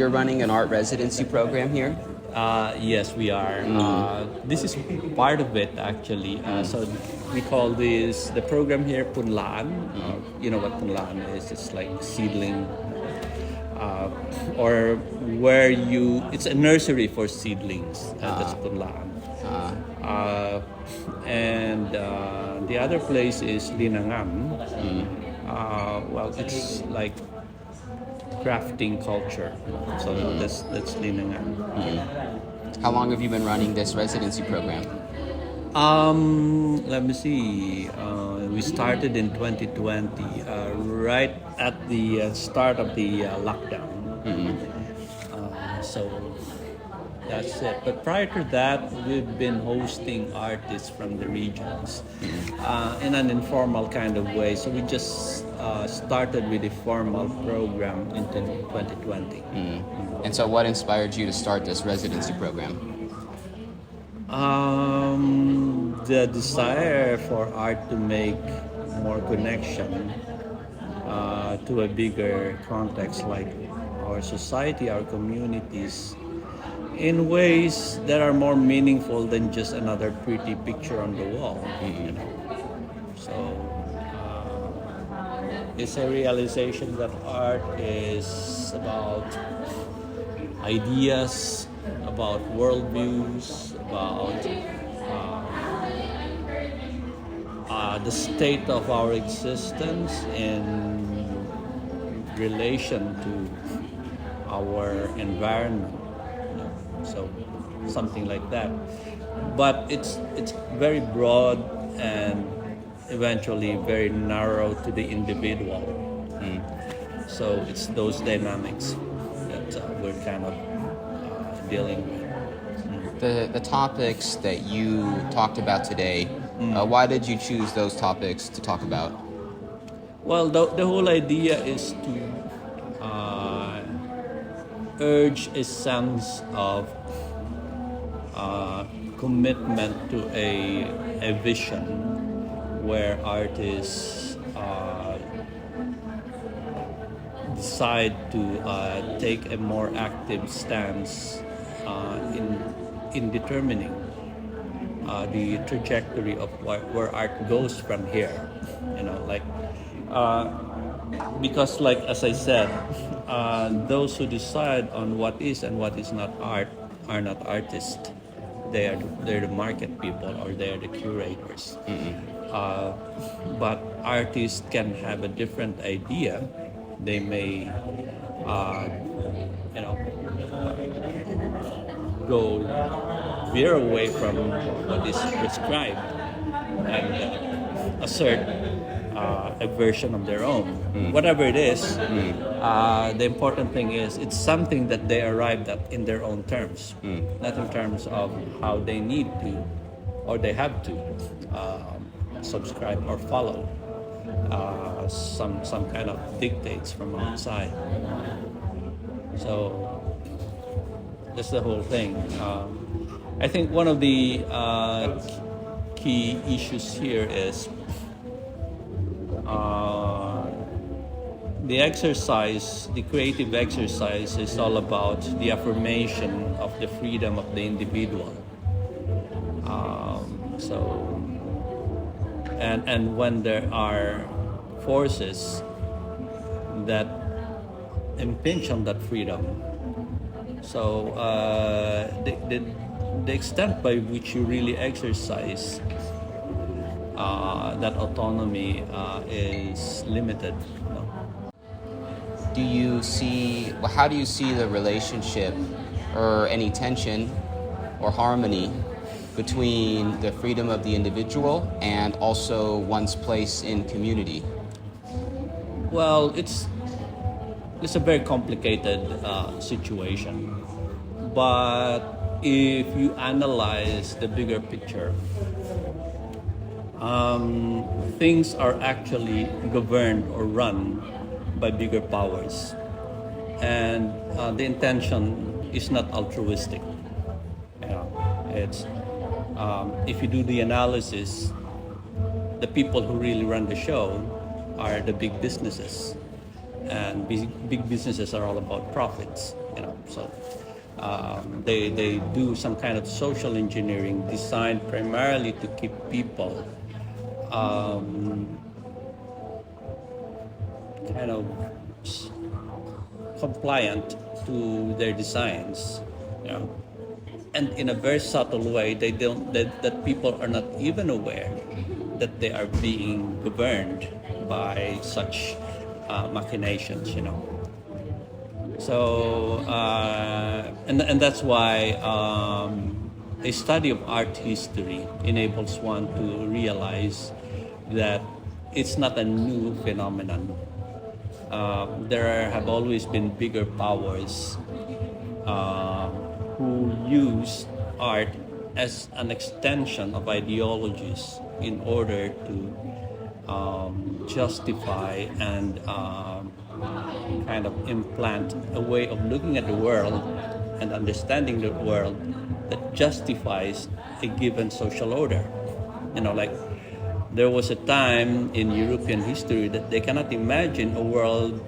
you're running an art residency program here? Yes, we are. This is part of it, actually. So we call this the program here Punlaan. You know what Punlaan is? It's like seedling, or where it's a nursery for seedlings. That's Punlaan. And the other place is Linangam. Well, it's like crafting culture. So that's Linangam. How long have you been running this residency program? Let me see. We started in 2020, right at the start of the lockdown. So that's it. But prior to that, we've been hosting artists from the regions in an informal kind of way. So we just started with a formal program in 2020. And so what inspired you to start this residency program? The desire for art to make more connection to a bigger context like our society, our communities, in ways that are more meaningful than just another pretty picture on the wall. You know? So it's a realization that art is about ideas, about worldviews, about the state of our existence in relation to our environment. So something like that. But it's very broad and eventually very narrow to the individual. So it's those dynamics that we're kind of dealing with. The topics that you talked about today, why did you choose those topics to talk about? Well, the whole idea is to urge a sense of commitment to a vision where artists decide to take a more active stance in determining the trajectory of where art goes from here. You know, like because, like as I said, those who decide on what is and what is not art are not artists. They're the market people, or they're the curators. But artists can have a different idea. They may, go veer away from what is prescribed and assert a version of their own. Whatever it is, the important thing is it's something that they arrived at in their own terms, not in terms of how they need to or they have to subscribe or follow some kind of dictates from outside. So that's the whole thing. I think one of the key issues here is the exercise, the creative exercise is all about the affirmation of the freedom of the individual. And when there are forces that impinge on that freedom, so the extent by which you really exercise that autonomy is limited. How do you see the relationship or any tension or harmony between the freedom of the individual and also one's place in community? Well, it's a very complicated situation, but if you analyze the bigger picture, things are actually governed or run by bigger powers, and the intention is not altruistic. It's if you do the analysis, the people who really run the show are the big businesses, and big businesses are all about profits. So they do some kind of social engineering designed primarily to keep people um, kind of compliant to their designs, you know. And in a very subtle way, they don't that people are not even aware that they are being governed by such machinations, you know. So and that's why a study of art history enables one to realize that it's not a new phenomenon. There have always been bigger powers who use art as an extension of ideologies in order to justify and kind of implant a way of looking at the world and understanding the world that justifies a given social order. Like there was a time in European history that they cannot imagine a world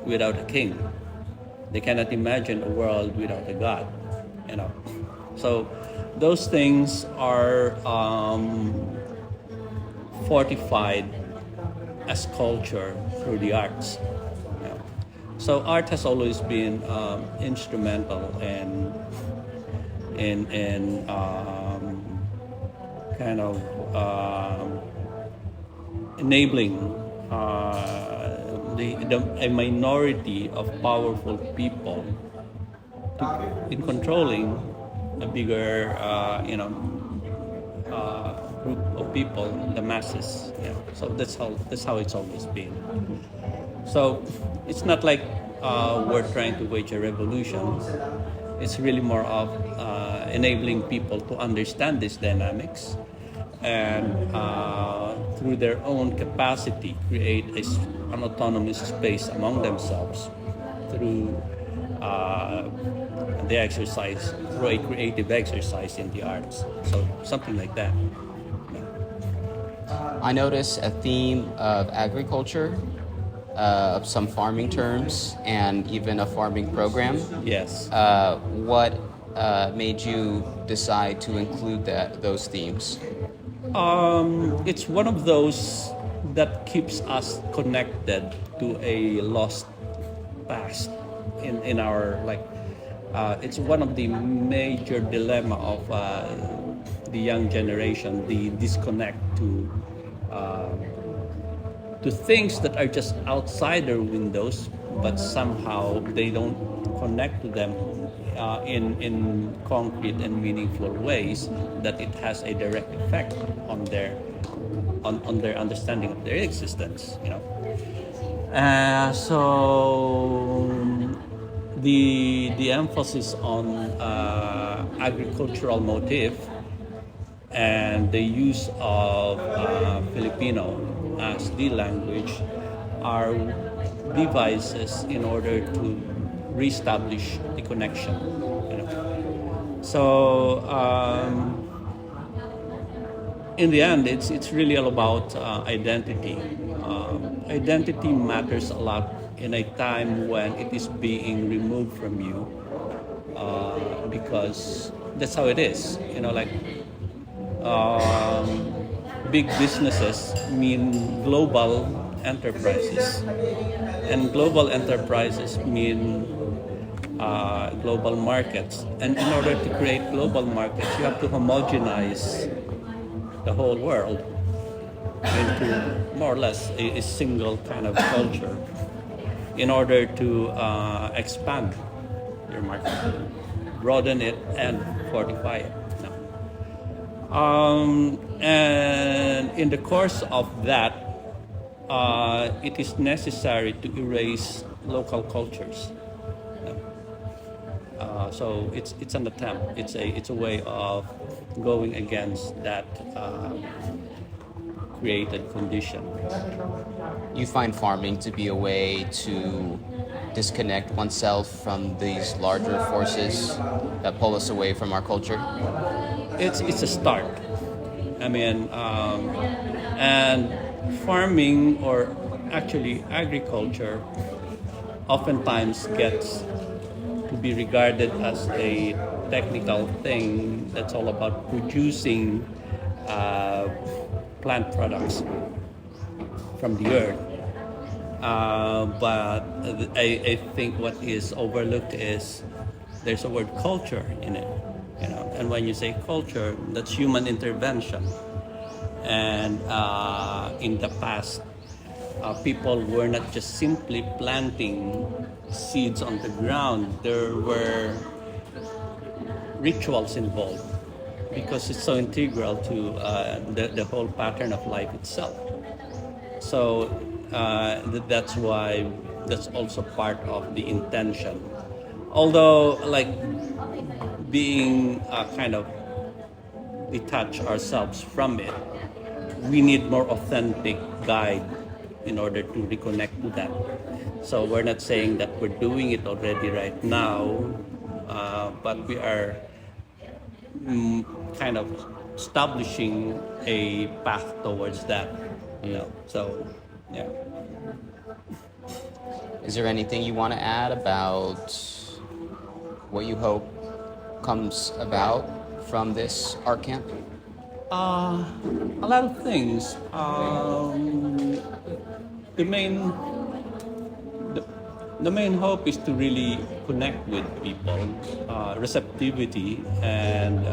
without a king. They cannot imagine a world without a god, So those things are fortified as culture through the arts. So art has always been instrumental in kind of enabling a minority of powerful people in controlling a bigger group of people, the masses. So that's how it's always been. So it's not like we're trying to wage a revolution. It's really more of enabling people to understand these dynamics and through their own capacity create an autonomous space among themselves through the exercise, through a creative exercise in the arts. So something like that. I notice a theme of agriculture, of some farming terms, and even a farming program. Yes. What made you decide to include those themes? It's one of those that keeps us connected to a lost past in our it's one of the major dilemma of the young generation, the disconnect to things that are just outside their windows, but somehow they don't connect to them in concrete and meaningful ways that it has a direct effect on their understanding of their existence. So the emphasis on agricultural motif and the use of Filipino as the language are devices in order to reestablish the connection. So in the end, it's really all about identity. Identity matters a lot in a time when it is being removed from you, because that's how it is. Big businesses mean global enterprises, and global enterprises mean global markets. And in order to create global markets, you have to homogenize the whole world into more or less a single kind of culture in order to expand your market, broaden it, and fortify it. And in the course of that, it is necessary to erase local cultures. So it's an attempt. It's a way of going against that created condition. You find farming to be a way to disconnect oneself from these larger forces that pull us away from our culture? It's a start. And farming, or actually agriculture, oftentimes gets to be regarded as a technical thing that's all about producing uh, plant products from the earth. But I think what is overlooked is there's a word culture in it, you know. And when you say culture, that's human intervention. And in the past, people were not just simply planting seeds on the ground. There were rituals involved because it's so integral to the whole pattern of life itself. So that's why that's also part of the intention. Although, like, being kind of detach ourselves from it, we need more authentic guide in order to reconnect to that. So we're not saying that we're doing it already right now, but we are kind of establishing a path towards that. You know, so yeah. Is there anything you want to add about what you hope comes about from this art camp? A lot of things. The main the, the main hope is to really connect with people, receptivity, and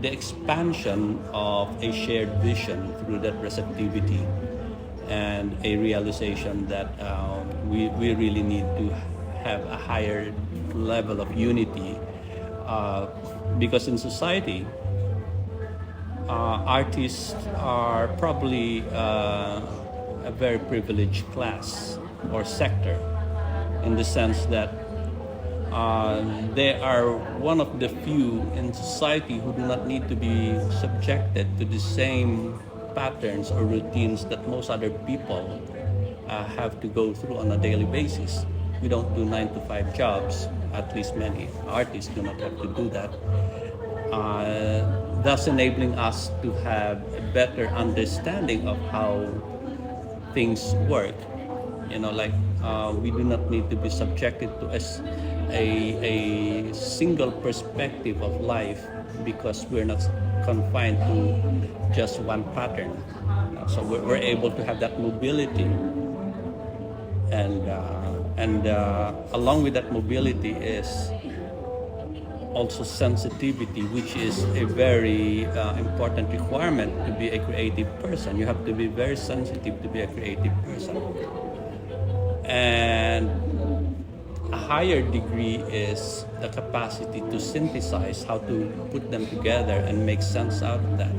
the expansion of a shared vision through that receptivity, and a realization that we really need to have a higher level of unity, because in society, artists are probably a very privileged class or sector, in the sense that they are one of the few in society who do not need to be subjected to the same patterns or routines that most other people have to go through on a daily basis. We don't do 9-to-5 jobs, at least many artists do not have to do that. Thus enabling us to have a better understanding of how things work. You know, like we do not need to be subjected to a single perspective of life, because we're not confined to just one pattern. So we're able to have that mobility, and along with that mobility is also sensitivity, which is a very important requirement to be a creative person. You have to be very sensitive to be a creative person. And a higher degree is the capacity to synthesize, how to put them together and make sense out of that.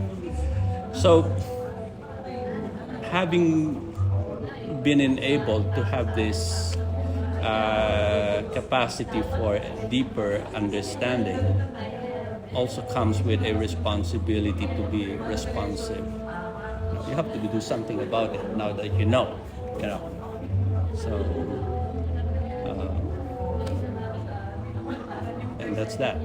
So, having been enabled to have this capacity for deeper understanding also comes with a responsibility to be responsive. You have to do something about it now that you know. So, and that's that.